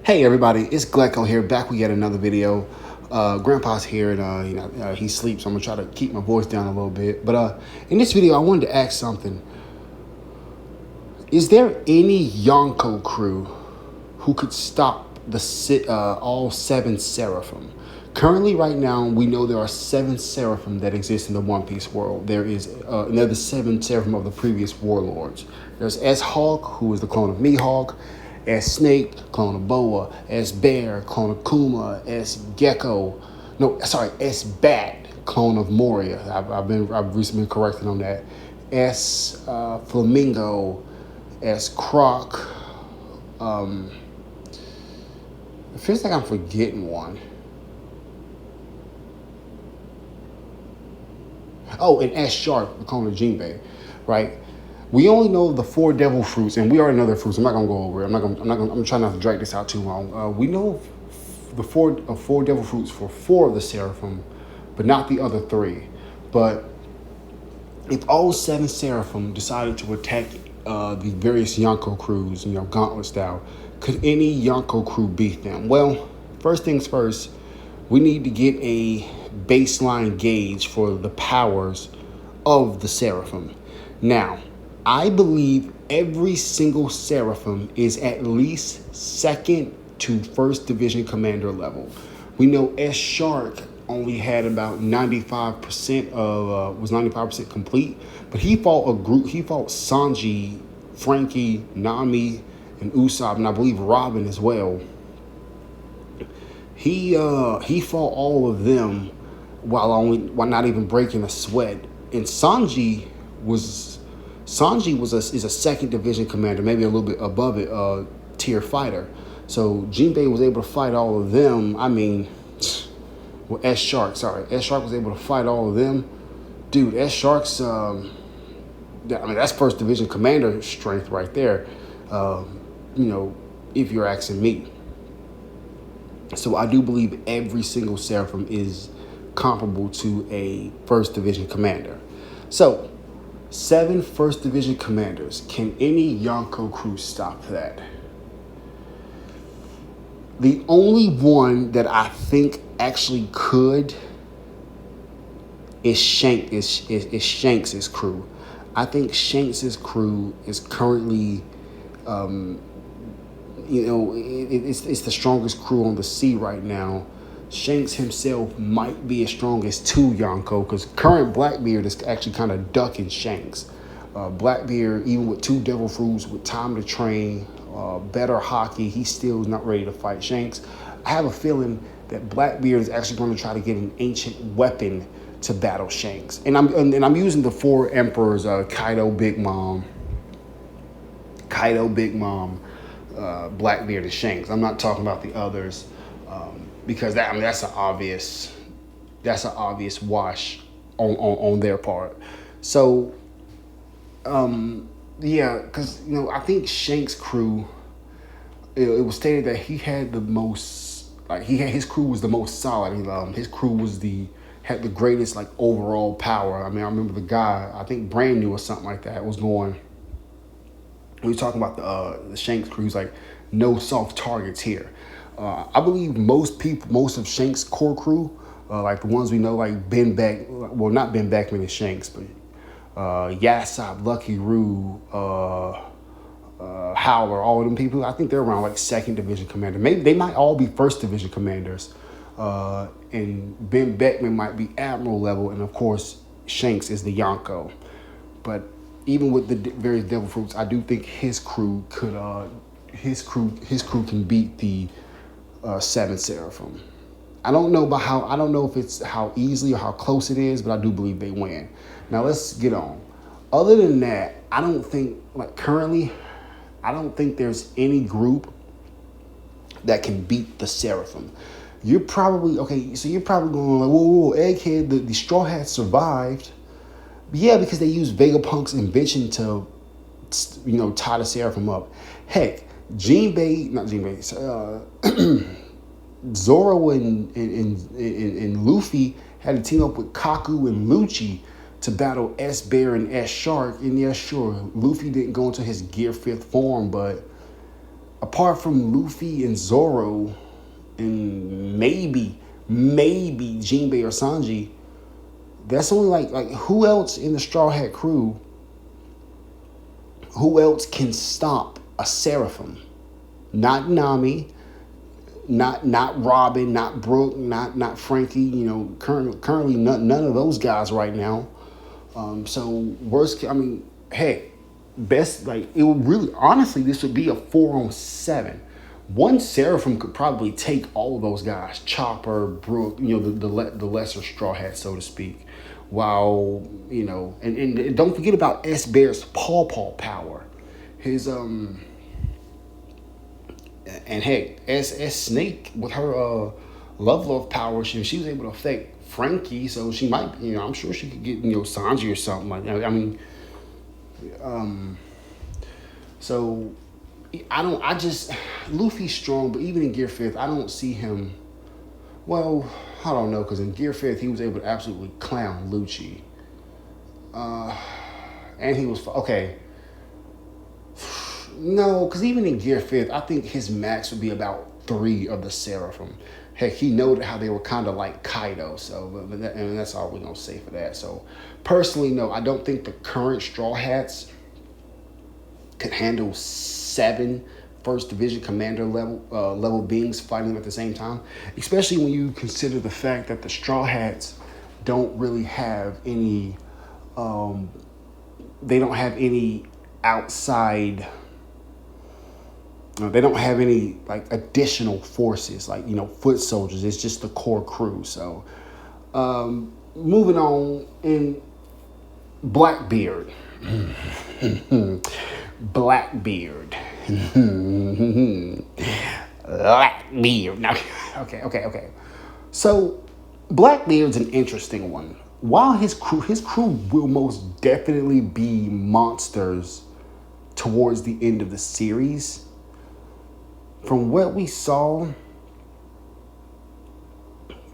Hey everybody, it's Glecko here, back with yet another video. Grandpa's here and he sleeps, so I'm gonna try to keep my voice down a little bit. But in this video, I wanted to ask something. Is there any Yonko crew who could stop all 7 seraphim? Currently, right now, we know there are 7 seraphim that exist in the One Piece world. There is another 7 seraphim of the previous warlords. There's S-Hawk, who is the clone of Mihawk. S-Snake, clone of Boa. S-Bear, clone of Kuma. S-Gecko, S-Bat, clone of Moria. I've recently been corrected on that. S-Flamingo, S-Croc. It feels like I'm forgetting one. Oh, and S-Shark, the clone of Jinbei, right? We only know the 4 devil fruits, and we already know their fruits. I'm not gonna go over it. I'm trying not to drag this out too long. We know the four devil fruits for 4 of the seraphim, but not the other 3. But if all 7 seraphim decided to attack the various Yonko crews, gauntlet style, could any Yonko crew beat them? Well, first things first, we need to get a baseline gauge for the powers of the seraphim. Now, I believe every single seraphim is at least 2nd to 1st division commander level. We know S-Shark only had about 95% was 95% complete, but he fought a group. He fought Sanji, Frankie, Nami, and Usopp, and I believe Robin as well. He fought all of them while not even breaking a sweat. And Sanji is a 2nd division commander, maybe a little bit above it, tier fighter. So Jinbei was able to fight all of them. S-Shark was able to fight all of them. Dude, S-Shark's, that's 1st division commander strength right there. If you're asking me. So I do believe every single seraphim is comparable to a 1st division commander. So 7 1st division commanders. Can any Yonko crew stop that? The only one that I think actually could is Shanks' crew. I think Shanks' crew is currently, it's the strongest crew on the sea right now. Shanks himself might be as strong as 2 Yonko, because current Blackbeard is actually kind of ducking Shanks. Blackbeard, even with 2 devil fruits, with time to train, better hockey, he still is not ready to fight Shanks. I have a feeling that Blackbeard is actually going to try to get an ancient weapon to battle Shanks. And I'm using the 4 emperors, Kaido, Big Mom, Blackbeard, and Shanks. I'm not talking about the others. Because that's an obvious wash on their part. So because I think Shanks' crew, it was stated that he had the most, his crew was the most solid. His crew had the greatest overall power. I remember the guy, I think Brand New or something like that, was going. We were talking about the Shanks crew. He's like, no soft targets here. I believe most of Shanks' core crew, the ones we know, like Ben Beck, well, not Ben Beckman and Shanks, but Yasopp, Lucky Roo, Howler, all of them people, I think they're around 2nd division commander. Maybe they might all be 1st division commanders. And Ben Beckman might be admiral level, and of course Shanks is the Yonko. But even with the various devil fruits, I do think his crew can beat the 7 seraphim. I don't know if it's how easily or how close it is, but I do believe they win. Now let's get on. Other than that, I don't think currently, I don't think there's any group that can beat the seraphim. You're probably going whoa, Egghead, the Straw Hats survived. Yeah, because they used Vegapunk's invention to tie the seraphim up. Heck, Zoro and Luffy had to team up with Kaku and Lucci to battle S-Bear and S-Shark. And yeah, sure, Luffy didn't go into his Gear 5th form, but apart from Luffy and Zoro, and maybe Jinbei or Sanji, that's only like who else in the Straw Hat crew? Who else can stop a Seraphim? Not Nami, not Robin, not Brooke, not Frankie. You know, currently none of those guys right now. So worst, I mean, hey, best like it would really honestly this would be a 4-on-7. One Seraphim could probably take all of those guys, Chopper, Brooke, you know, the lesser Straw Hat, so to speak. While, you know, and don't forget about S Bear's paw power. His and heck, S Snake with her love power, she was able to affect Frankie, so she might, you know, I'm sure she could get, you know, Sanji or something like that. I mean, so I just Luffy's strong, but even in Gear 5th, I don't see him. Well, I don't know, because in Gear 5th, he was able to absolutely clown Lucci. And he was, okay. No, because even in Gear 5th, I think his max would be about 3 of the Seraphim. Heck, he noted how they were kind of like Kaido, so and that's all we're going to say for that. So, personally, no, I don't think the current Straw Hats could handle 7 First Division Commander level beings fighting them at the same time, especially when you consider the fact that the Straw Hats don't really have any, they don't have any outside, they don't have any like additional forces, like, you know, foot soldiers. It's just the core crew. So, moving on, in Blackbeard. Blackbeard. Blackbeard. No. Okay. So, Blackbeard's an interesting one. While his crew will most definitely be monsters towards the end of the series, from what we saw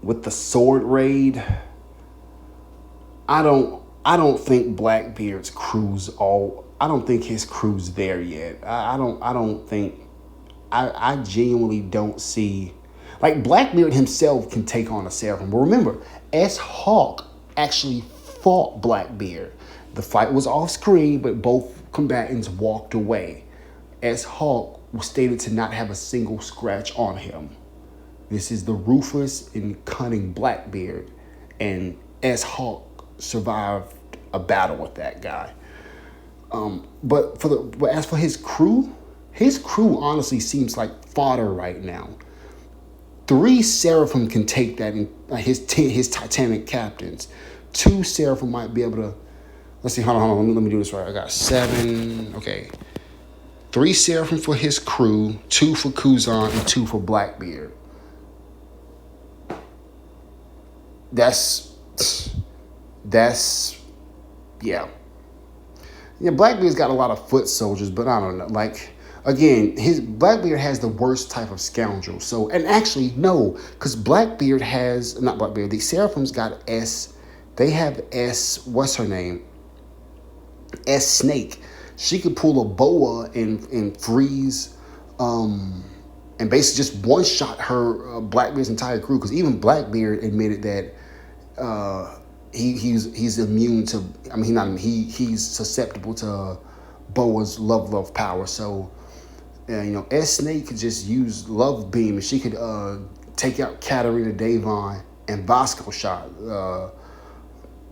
with the sword raid, I don't think Blackbeard's crew's I don't think his crew's there yet. I genuinely don't see, like, Blackbeard himself can take on a Seraphim. But remember, S-Hawk actually fought Blackbeard. The fight was off screen, but both combatants walked away. S-Hawk was stated to not have a single scratch on him. This is the ruthless and cunning Blackbeard, and S-Hawk survived a battle with that guy. But as for his crew honestly seems like fodder right now. 3 Seraphim can take that in his Titanic captains. 2 Seraphim might be able to. Let's see. Hold on. Let me do this right. I got 7. Okay. 3 Seraphim for his crew, 2 for Kuzan, and 2 for Blackbeard. That's yeah. Yeah, Blackbeard's got a lot of foot soldiers, but I don't know. Like, again, his Blackbeard has the worst type of scoundrel. So, and actually, no, because the Seraphim's got S. They have S. What's her name? S Snake. She could pull a boa and freeze, and basically just one shot her Blackbeard's entire crew. Because even Blackbeard admitted that he's immune to. I mean, he's susceptible to boa's love power. So, you know, S Snake could just use love beam, and she could take out Katarina Devon and Vasco shot,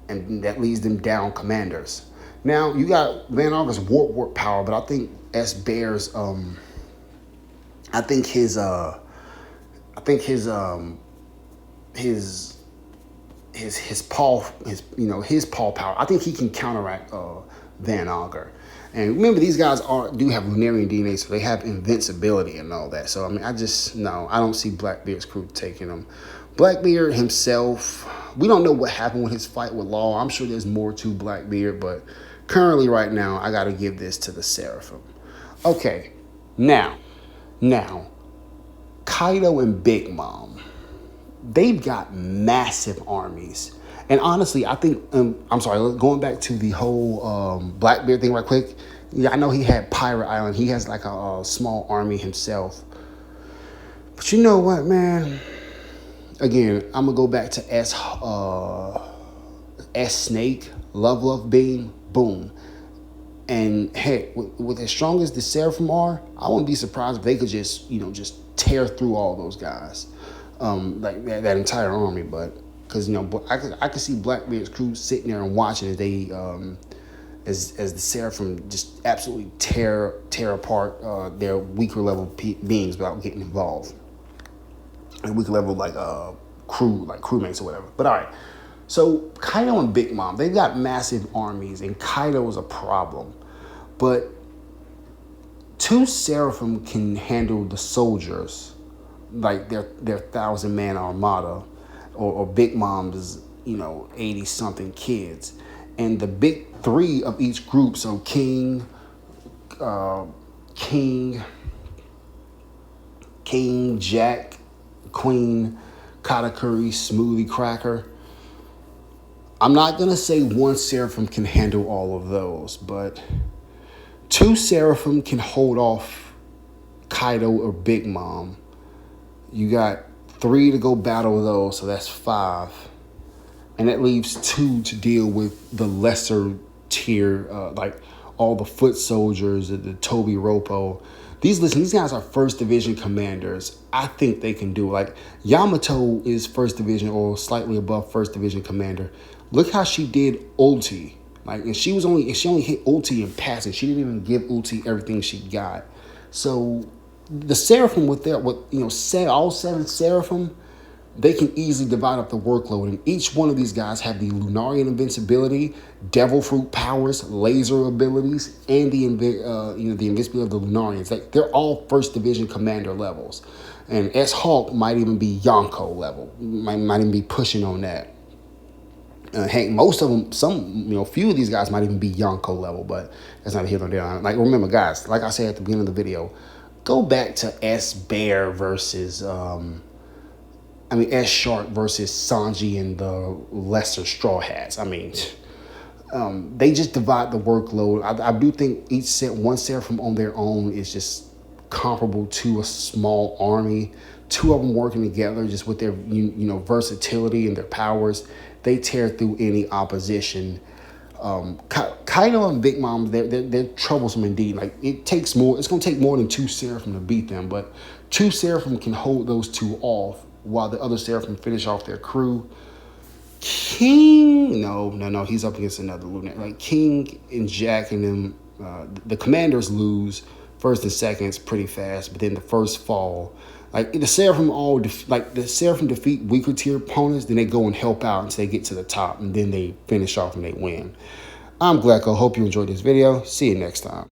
and that leads them down commanders. Now, you got Van Auger's warp power, but I think S Bear's his paw power. I think he can counteract Van Auger. And remember, these guys do have Lunarian DNA, so they have invincibility and all that. So I mean, I don't see Blackbeard's crew taking him. Blackbeard himself, we don't know what happened with his fight with Law. I'm sure there's more to Blackbeard, but currently right now, I got to give this to the Seraphim. Okay, now, Kaido and Big Mom, they've got massive armies. And honestly, I think, going back to the whole Blackbeard thing right quick, Yeah, I know he had Pirate Island. He has like a small army himself. But you know what, man? Again, I'm gonna go back to S Snake, Love Beam, boom. And hey, with as strong as the Seraphim are, I wouldn't be surprised if they could just, just tear through all those guys, like that entire army. But because I could see Blackbeard's crew sitting there and watching as they, as the Seraphim just absolutely tear apart their weaker level beings without getting involved, and weaker level crewmates or whatever. But all right. So Kaido and Big Mom, they've got massive armies, and Kaido is a problem. But two Seraphim can handle the soldiers, like their 1,000-man armada, or Big Mom's 80-something kids, and the big three of each group. So King, Jack, Queen, Katakuri, Smoothie Cracker. I'm not going to say one Seraphim can handle all of those, but two Seraphim can hold off Kaido or Big Mom. You got 3 to go battle those, so that's 5. And that leaves 2 to deal with the lesser tier, like all the foot soldiers, the Toby Roppo. These guys are first division commanders. I think they can do it. Like Yamato is first division or slightly above first division commander. Look how she did ulti. Like, and she only hit ulti in passing. She didn't even give ulti everything she got. So the Seraphim all 7 Seraphim, they can easily divide up the workload, and each one of these guys have the Lunarian invincibility, Devil Fruit powers, laser abilities, and the invincibility of the Lunarians. Like, they're all first division commander levels, and S-Hawk might even be Yonko level. Might even be pushing on that. Hey, most of them, few of these guys might even be Yonko level, but that's not here nor there. Like, remember, guys, like I said at the beginning of the video, go back to S-Bear versus S-Shark versus Sanji and the lesser Straw Hats. They just divide the workload. I do think one Seraphim on their own is just comparable to a small army. 2 of them working together, just with their versatility and their powers, they tear through any opposition. Kaido and Big Mom, they're troublesome indeed. Like, it's going to take more than 2 Seraphim to beat them, but 2 Seraphim can hold those 2 off while the other Seraphim finish off their crew. King, no, he's up against another lunatic. Like, King and Jack and them, the commanders lose first and seconds pretty fast, but then the first fall. Like, the Seraphim defeat weaker tier opponents, then they go and help out until they get to the top, and then they finish off and they win. I'm Glacko. Hope you enjoyed this video. See you next time.